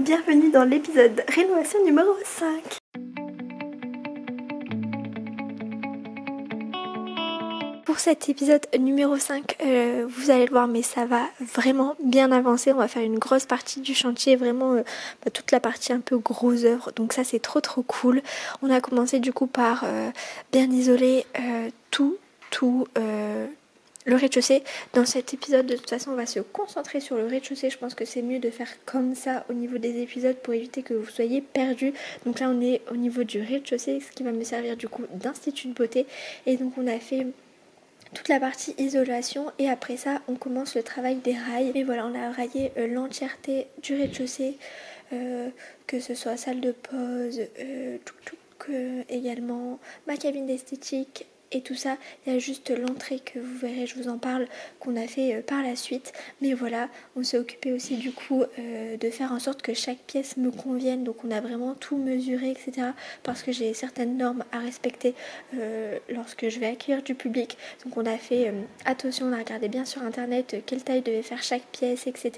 Bienvenue dans l'épisode rénovation numéro 5. Pour cet épisode numéro 5, vous allez le voir, mais ça va vraiment bien avancer. On va faire une grosse partie du chantier, vraiment toute la partie un peu gros œuvre. Donc ça c'est trop cool. On a commencé du coup par bien isoler tout le rez-de-chaussée. Dans cet épisode, de toute façon, on va se concentrer sur le rez-de-chaussée. Je pense que c'est mieux de faire comme ça au niveau des épisodes pour éviter que vous soyez perdus. Donc là, on est au niveau du rez-de-chaussée, ce qui va me servir du coup d'institut de beauté. Et donc, on a fait toute la partie isolation et après ça, on commence le travail des rails. Et voilà, on a raillé l'entièreté du rez-de-chaussée, que ce soit salle de pause, également ma cabine d'esthétique. Et tout ça, il y a juste l'entrée que vous verrez, je vous en parle, qu'on a fait par la suite. Mais voilà, on s'est occupé aussi du coup de faire en sorte que chaque pièce me convienne. Donc on a vraiment tout mesuré, etc. Parce que j'ai certaines normes à respecter lorsque je vais accueillir du public. Donc on a fait attention, on a regardé bien sur internet quelle taille devait faire chaque pièce, etc.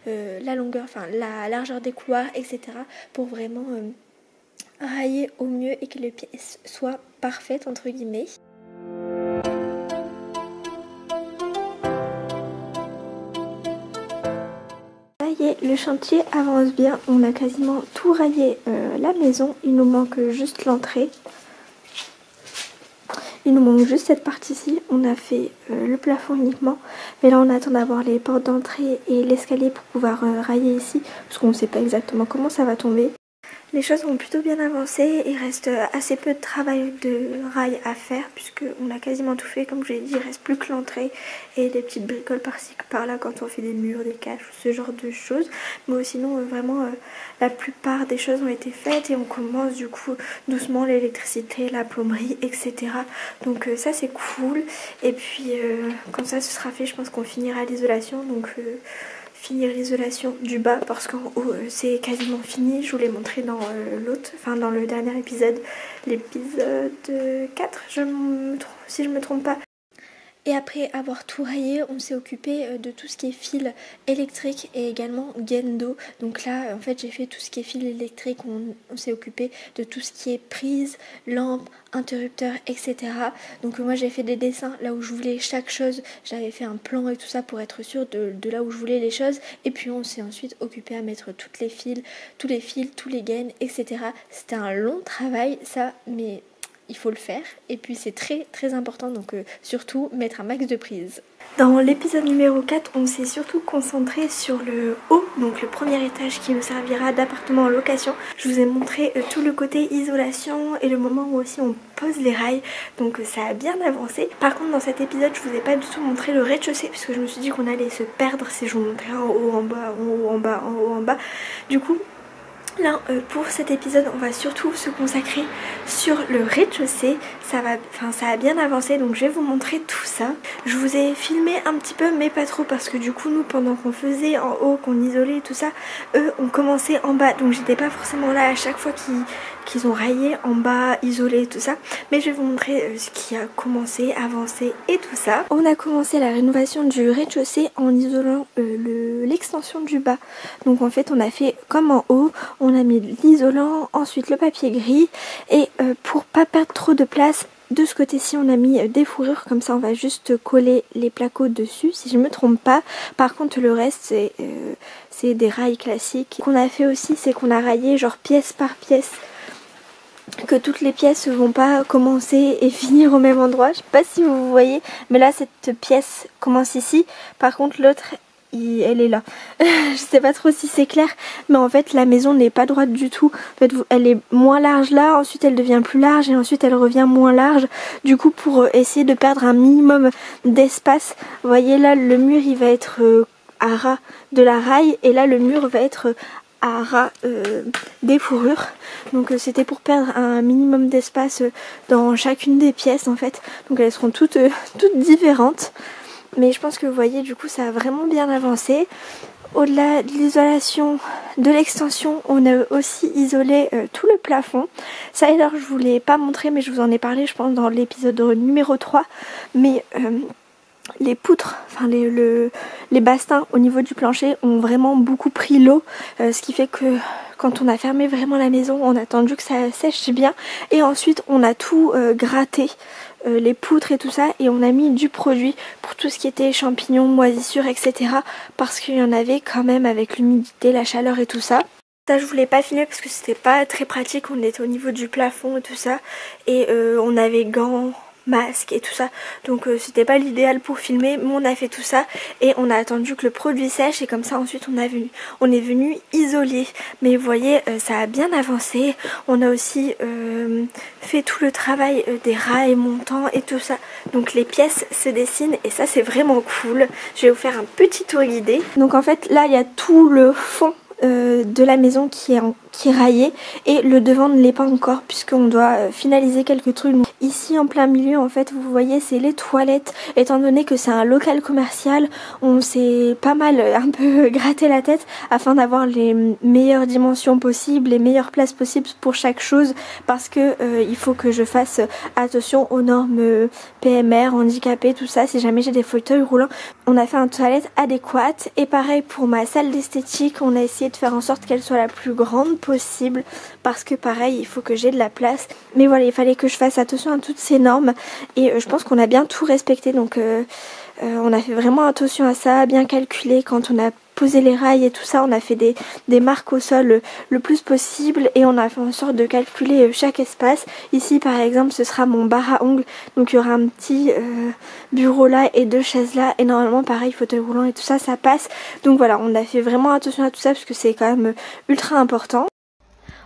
La longueur, enfin la largeur des couloirs, etc. Pour vraiment railler au mieux et que les pièces soient parfaites entre guillemets. Le chantier avance bien, on a quasiment tout rayé la maison, il nous manque juste l'entrée. Il nous manque juste cette partie-ci, on a fait le plafond uniquement, mais là on attend d'avoir les portes d'entrée et l'escalier pour pouvoir rayer ici, parce qu'on ne sait pas exactement comment ça va tomber. Les choses ont plutôt bien avancé, il reste assez peu de travail de rail à faire puisque on a quasiment tout fait. Comme je l'ai dit, il reste plus que l'entrée et des petites bricoles par-ci par-là quand on fait des murs, des caches, ce genre de choses. Mais sinon vraiment la plupart des choses ont été faites et on commence du coup doucement l'électricité, la plomberie, etc. Donc ça c'est cool. Et puis quand ça ce sera fait, je pense qu'on finira l'isolation. Donc finir l'isolation du bas parce qu'en haut c'est quasiment fini. Je vous l'ai montré dans dans le dernier épisode, l'épisode 4 si je me trompe pas. Et après avoir tout rayé, on s'est occupé de tout ce qui est fil électrique et également gaine d'eau. Donc là, en fait, j'ai fait tout ce qui est fil électrique, on s'est occupé de tout ce qui est prise, lampe, interrupteur, etc. Donc moi, j'ai fait des dessins là où je voulais chaque chose. J'avais fait un plan et tout ça pour être sûre de là où je voulais les choses. Et puis on s'est ensuite occupé à mettre tous les fils, tous les gaines, etc. C'était un long travail, ça, mais il faut le faire et puis c'est très important, donc surtout mettre un max de prise. Dans l'épisode numéro 4, on s'est surtout concentré sur le haut, donc le premier étage qui nous servira d'appartement en location. Je vous ai montré tout le côté isolation et le moment où aussi on pose les rails, donc ça a bien avancé. Par contre dans cet épisode je vous ai pas du tout montré le rez-de-chaussée puisque je me suis dit qu'on allait se perdre si je vous montrais en haut, en bas, en haut, en bas, en haut, en bas. Du coup là, pour cet épisode, on va surtout se consacrer sur le rez-de-chaussée. Ça a bien avancé, donc je vais vous montrer tout ça. Je vous ai filmé un petit peu, mais pas trop, parce que du coup, nous, pendant qu'on faisait en haut, qu'on isolait tout ça, eux, on commençait en bas. Donc j'étais pas forcément là à chaque fois qu'ils ont raillé en bas, isolé, tout ça. Mais je vais vous montrer ce qui a commencé, avancé et tout ça. On a commencé la rénovation du rez-de-chaussée en isolant l'extension du bas. Donc en fait, on a fait comme en haut. On a mis l'isolant, ensuite le papier gris et pour pas perdre trop de place, de ce côté-ci on a mis des fourrures, comme ça on va juste coller les placos dessus si je me trompe pas. Par contre le reste c'est des rails classiques. Ce qu'on a fait aussi, c'est qu'on a raillé genre pièce par pièce, que toutes les pièces ne vont pas commencer et finir au même endroit. Je sais pas si vous voyez, mais là cette pièce commence ici, par contre l'autre elle est là. Je sais pas trop si c'est clair, mais en fait la maison n'est pas droite du tout. En fait, elle est moins large là, ensuite elle devient plus large et ensuite elle revient moins large. Du coup, pour essayer de perdre un minimum d'espace, vous voyez là le mur il va être à ras de la raille et là le mur va être à ras des fourrures. Donc c'était pour perdre un minimum d'espace dans chacune des pièces en fait. Donc elles seront toutes différentes. Mais je pense que vous voyez, du coup ça a vraiment bien avancé. Au-delà de l'isolation de l'extension, on a aussi isolé tout le plafond. Ça d'ailleurs je vous l'ai pas montré, mais je vous en ai parlé je pense dans l'épisode numéro 3. Mais les poutres, enfin les bastins au niveau du plancher ont vraiment beaucoup pris l'eau, ce qui fait que quand on a fermé vraiment la maison, on a attendu que ça sèche bien et ensuite on a tout gratté, les poutres et tout ça, et on a mis du produit pour tout ce qui était champignons, moisissures, etc. parce qu'il y en avait quand même avec l'humidité, la chaleur et tout ça. Ça je voulais pas filmer parce que c'était pas très pratique, on était au niveau du plafond et tout ça, et on avait gants, masque et tout ça, donc c'était pas l'idéal pour filmer, mais on a fait tout ça et on a attendu que le produit sèche et comme ça ensuite on est venu isoler. Mais vous voyez, ça a bien avancé. On a aussi fait tout le travail des rails montants et tout ça, donc les pièces se dessinent et ça c'est vraiment cool. Je vais vous faire un petit tour guidé. Donc en fait là il y a tout le fond de la maison qui est raillé et le devant ne l'est pas encore puisqu'on doit finaliser quelques trucs. Donc, ici en plein milieu en fait vous voyez c'est les toilettes, étant donné que c'est un local commercial on s'est pas mal un peu gratté la tête afin d'avoir les meilleures dimensions possibles, les meilleures places possibles pour chaque chose, parce que il faut que je fasse attention aux normes PMR, handicapés, tout ça, si jamais j'ai des fauteuils roulants. On a fait une toilette adéquate et pareil pour ma salle d'esthétique, on a essayé de faire en sorte qu'elle soit la plus grande possible parce que pareil il faut que j'ai de la place, mais voilà il fallait que je fasse attention à toutes ces normes et je pense qu'on a bien tout respecté, donc on a fait vraiment attention à ça, bien calculé quand on a posé les rails et tout ça, on a fait des marques au sol le plus possible et on a fait en sorte de calculer chaque espace. Ici par exemple ce sera mon bar à ongles, donc il y aura un petit bureau là et 2 chaises là et normalement pareil fauteuil roulant et tout ça, ça passe. Donc voilà, on a fait vraiment attention à tout ça parce que c'est quand même ultra important.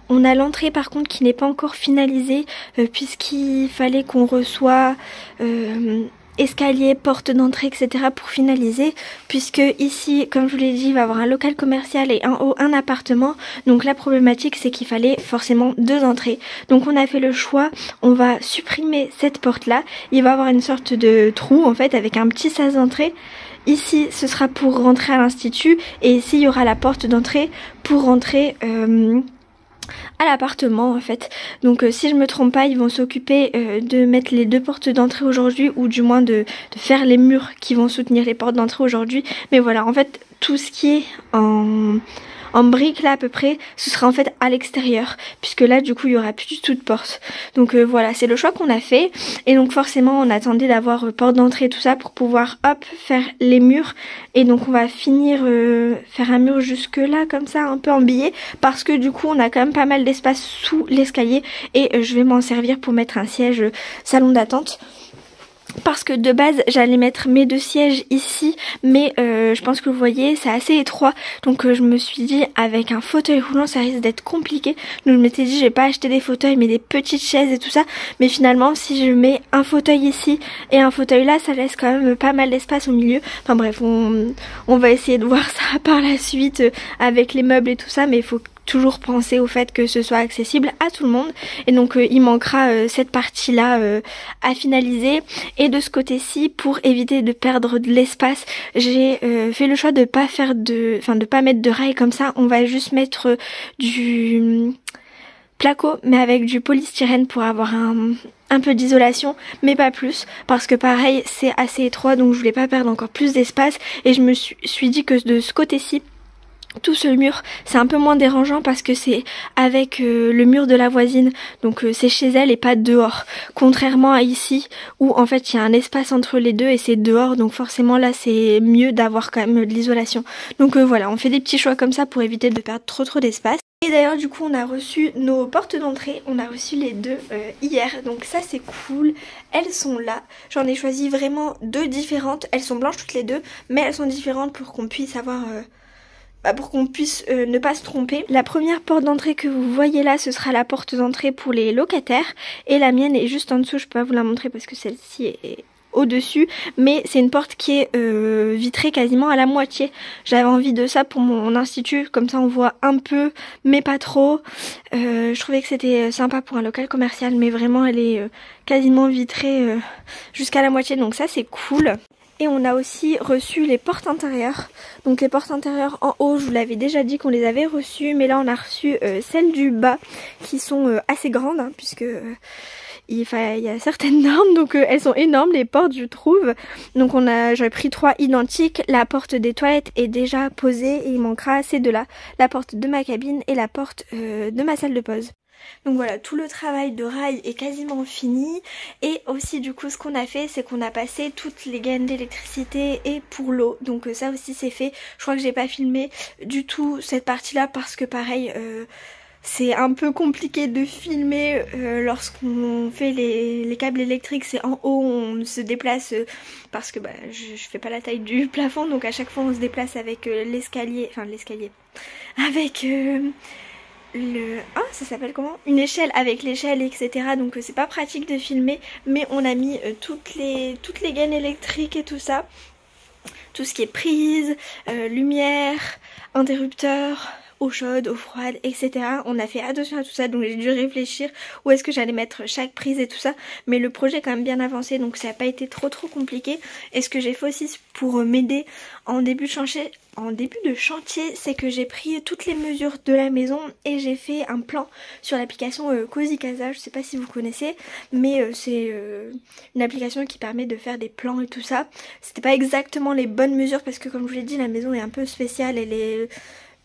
On a l'entrée par contre qui n'est pas encore finalisée puisqu'il fallait qu'on reçoive escalier, porte d'entrée, etc. pour finaliser, puisque ici, comme je vous l'ai dit, il va y avoir un local commercial et en haut un appartement. Donc la problématique c'est qu'il fallait forcément 2 entrées. Donc on a fait le choix, on va supprimer cette porte là, il va y avoir une sorte de trou en fait avec un petit sas d'entrée. Ici ce sera pour rentrer à l'institut et ici il y aura la porte d'entrée pour rentrer à l'appartement en fait. Donc si je me trompe pas ils vont s'occuper de mettre les 2 portes d'entrée aujourd'hui, ou du moins de faire les murs qui vont soutenir les portes d'entrée aujourd'hui. Mais voilà, en fait tout ce qui est en briques là à peu près, ce sera en fait à l'extérieur, puisque là du coup il y aura plus du tout de porte. Donc voilà, c'est le choix qu'on a fait, et donc forcément on attendait d'avoir porte d'entrée et tout ça pour pouvoir hop faire les murs, et donc on va finir faire un mur jusque là comme ça un peu en billet, parce que du coup on a quand même pas mal d'espace sous l'escalier et je vais m'en servir pour mettre un siège salon d'attente. Parce que de base j'allais mettre mes 2 sièges ici, mais je pense que vous voyez c'est assez étroit, donc je me suis dit avec un fauteuil roulant ça risque d'être compliqué. Donc je m'étais dit je vais pas acheter des fauteuils mais des petites chaises et tout ça, mais finalement si je mets un fauteuil ici et un fauteuil là, ça laisse quand même pas mal d'espace au milieu. Enfin bref, on va essayer de voir ça par la suite avec les meubles et tout ça, mais il faut toujours penser au fait que ce soit accessible à tout le monde, et donc il manquera cette partie là à finaliser. Et de ce côté-ci, pour éviter de perdre de l'espace, j'ai fait le choix de pas mettre de rails comme ça, on va juste mettre du placo mais avec du polystyrène pour avoir un peu d'isolation, mais pas plus, parce que pareil c'est assez étroit, donc je voulais pas perdre encore plus d'espace, et je me suis dit que de ce côté-ci tout ce mur c'est un peu moins dérangeant parce que c'est avec le mur de la voisine, donc c'est chez elle et pas dehors, contrairement à ici où en fait il y a un espace entre les deux et c'est dehors, donc forcément là c'est mieux d'avoir quand même de l'isolation. Donc voilà, on fait des petits choix comme ça pour éviter de perdre trop d'espace. Et d'ailleurs du coup on a reçu nos portes d'entrée, on a reçu les 2 hier, donc ça c'est cool, elles sont là. J'en ai choisi vraiment 2 différentes, elles sont blanches toutes les 2, mais elles sont différentes pour qu'on puisse avoir pour qu'on puisse ne pas se tromper. La première porte d'entrée que vous voyez là, ce sera la porte d'entrée pour les locataires, et la mienne est juste en dessous, je peux pas vous la montrer parce que celle-ci est au-dessus, mais c'est une porte qui est vitrée quasiment à la moitié. J'avais envie de ça pour mon institut, comme ça on voit un peu mais pas trop. Je trouvais que c'était sympa pour un local commercial, mais vraiment elle est quasiment vitrée jusqu'à la moitié, donc ça c'est cool. Et on a aussi reçu les portes intérieures. Donc les portes intérieures en haut, je vous l'avais déjà dit qu'on les avait reçues, mais là on a reçu celles du bas qui sont assez grandes, hein, puisque il y a certaines normes, donc elles sont énormes les portes je trouve. Donc j'ai pris 3 identiques, la porte des toilettes est déjà posée et il manquera ces deux là, la porte de ma cabine et la porte de ma salle de pause. Donc voilà, tout le travail de rail est quasiment fini et aussi du coup ce qu'on a fait c'est qu'on a passé toutes les gaines d'électricité et pour l'eau, donc ça aussi c'est fait. Je crois que j'ai pas filmé du tout cette partie là parce que pareil c'est un peu compliqué de filmer lorsqu'on fait les câbles électriques, c'est en haut, on se déplace parce que je fais pas la taille du plafond, donc à chaque fois on se déplace avec l'escalier, avec ça s'appelle comment? Une échelle, avec l'échelle etc. Donc c'est pas pratique de filmer, mais on a mis toutes les gaines électriques et tout ça. Tout ce qui est prise, lumière, interrupteur, eau chaude, eau froide, etc. On a fait attention à tout ça, donc j'ai dû réfléchir où est-ce que j'allais mettre chaque prise et tout ça. Mais le projet est quand même bien avancé, donc ça n'a pas été trop compliqué. Et ce que j'ai fait aussi pour m'aider en début de chantier, c'est que j'ai pris toutes les mesures de la maison et j'ai fait un plan sur l'application Cozy Casa. Je sais pas si vous connaissez, mais c'est une application qui permet de faire des plans et tout ça. C'était pas exactement les bonnes mesures parce que comme je vous l'ai dit, la maison est un peu spéciale, elle est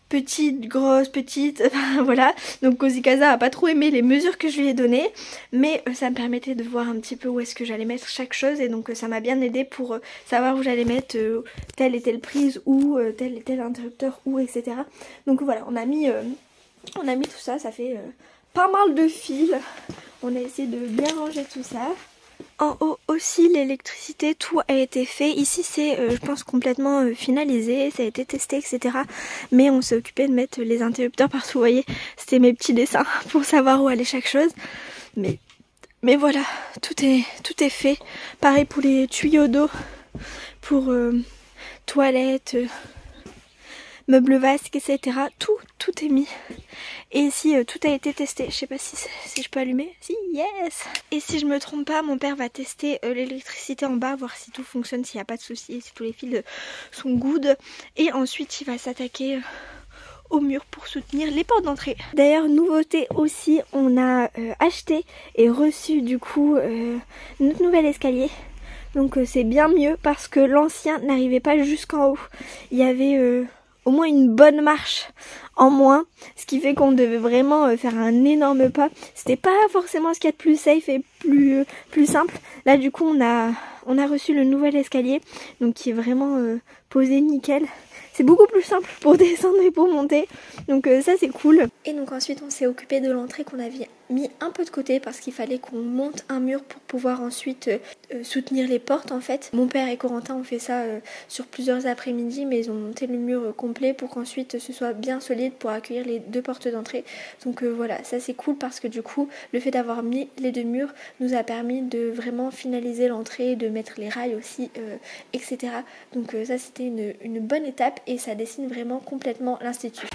petite, grosse, petite, voilà. Donc Cozy Casa a pas trop aimé les mesures que je lui ai données, mais ça me permettait de voir un petit peu où est-ce que j'allais mettre chaque chose et donc ça m'a bien aidé pour savoir où j'allais mettre telle et telle prise ou tel et tel interrupteur ou etc. Donc voilà, on a mis tout ça, ça fait pas mal de fils. On a essayé de bien ranger tout ça. En haut aussi l'électricité, tout a été fait. Ici c'est je pense complètement finalisé, ça a été testé etc. Mais on s'est occupé de mettre les interrupteurs partout, vous voyez. C'était mes petits dessins pour savoir où allait chaque chose. Mais voilà, tout est fait. Pareil pour les tuyaux d'eau, pour toilettes, meubles vasques etc. Tout est mis. Et ici tout a été testé, je sais pas si je peux allumer, si, yes. Et si je me trompe pas, mon père va tester l'électricité en bas, voir si tout fonctionne, s'il n'y a pas de soucis, si tous les fils sont good. Et ensuite il va s'attaquer au mur pour soutenir les portes d'entrée. D'ailleurs nouveauté aussi, on a acheté et reçu du coup notre nouvel escalier. Donc c'est bien mieux parce que l'ancien n'arrivait pas jusqu'en haut. Il y avait au moins une bonne marche en moins, ce qui fait qu'on devait vraiment faire un énorme pas. C'était pas forcément ce qu'il y a de plus safe et plus simple. Là du coup on a reçu le nouvel escalier, donc qui est vraiment posé nickel. C'est beaucoup plus simple pour descendre et pour monter, donc ça c'est cool. Et donc ensuite on s'est occupé de l'entrée qu'on avait mis un peu de côté parce qu'il fallait qu'on monte un mur pour pouvoir ensuite soutenir les portes en fait. Mon père et Corentin ont fait ça sur plusieurs après-midi, mais ils ont monté le mur complet pour qu'ensuite ce soit bien solide pour accueillir les 2 portes d'entrée. Donc voilà, ça c'est cool parce que du coup le fait d'avoir mis les 2 murs nous a permis de vraiment finaliser l'entrée, de mettre les rails aussi etc. Donc ça c'était une bonne étape et ça dessine vraiment complètement l'institut.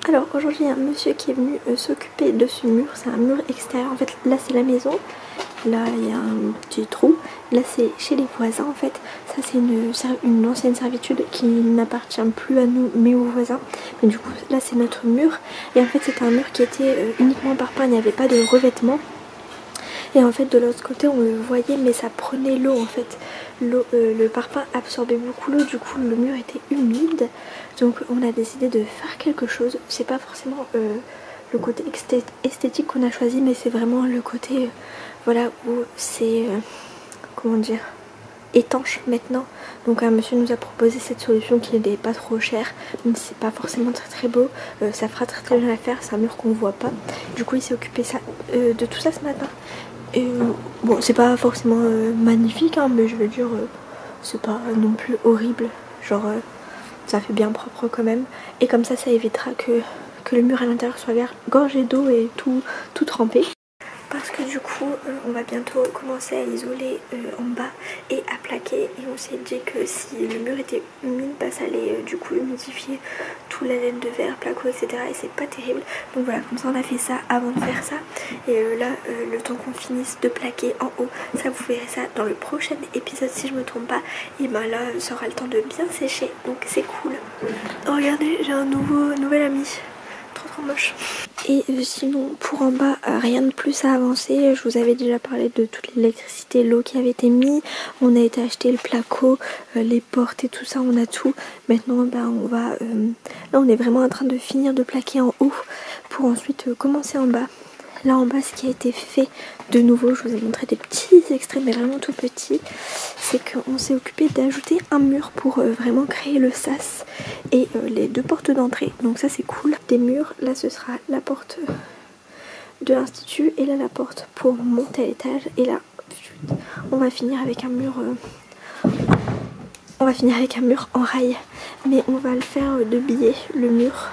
Alors aujourd'hui il y a un monsieur qui est venu s'occuper de ce mur, c'est un mur extérieur, en fait là c'est la maison, là il y a un petit trou, là c'est chez les voisins en fait, ça c'est une ancienne servitude qui n'appartient plus à nous mais aux voisins, mais du coup là c'est notre mur, et en fait c'est un mur qui était uniquement parpaing, il n'y avait pas de revêtement. Et en fait de l'autre côté on le voyait mais ça prenait l'eau en fait. Le parpaing absorbait beaucoup l'eau, du coup le mur était humide. Donc on a décidé de faire quelque chose. C'est pas forcément le côté esthétique qu'on a choisi, mais c'est vraiment le côté voilà où c'est comment dire, étanche maintenant. Donc un monsieur nous a proposé cette solution qui n'est pas trop chère, même si c'est pas forcément très beau, ça fera très bien à faire, c'est un mur qu'on voit pas. Du coup il s'est occupé de tout ça ce matin. Et bon c'est pas forcément magnifique hein, mais je veux dire c'est pas non plus horrible, genre ça fait bien propre quand même, et comme ça évitera que le mur à l'intérieur soit gorgé d'eau et tout trempé. Parce que que du coup on va bientôt commencer à isoler en bas et à plaquer, et on s'est dit que si le mur était humide, bah, ça allait du coup humidifier toute la laine de verre, placo, etc. et c'est pas terrible. Donc voilà, comme ça on a fait ça avant de faire ça, et là le temps qu'on finisse de plaquer en haut, ça vous verrez ça dans le prochain épisode si je me trompe pas, et ben là ça aura le temps de bien sécher, donc c'est cool. Oh, regardez, j'ai un nouvel ami, trop moche. Et sinon pour en bas, rien de plus à avancer. Je vous avais déjà parlé de toute l'électricité, l'eau qui avait été mise. On a été acheter le placo, les portes et tout ça, on a tout. Maintenant on va, là on est vraiment en train de finir de plaquer en haut pour ensuite commencer en bas. Là en bas, ce qui a été fait de nouveau, je vous ai montré des petits extraits mais vraiment tout petits, c'est qu'on s'est occupé d'ajouter un mur pour vraiment créer le sas et les 2 portes d'entrée, donc ça c'est cool. Des murs, là ce sera la porte de l'institut et là la porte pour monter à l'étage, et là on va finir avec un mur en rail, mais on va le faire de billets, le mur,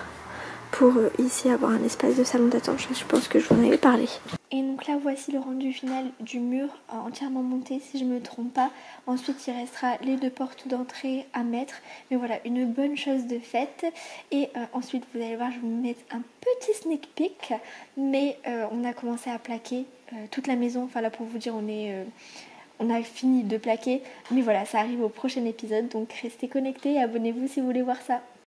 pour ici avoir un espace de salon d'attente. Je pense que je vous en avais parlé. Et donc là voici le rendu final du mur entièrement monté si je me trompe pas. Ensuite il restera les 2 portes d'entrée à mettre, mais voilà, une bonne chose de faite. Et ensuite vous allez voir, je vais vous mettre un petit sneak peek, mais on a commencé à plaquer toute la maison. Enfin là pour vous dire, on a fini de plaquer, mais voilà, ça arrive au prochain épisode, donc restez connectés et abonnez-vous si vous voulez voir ça.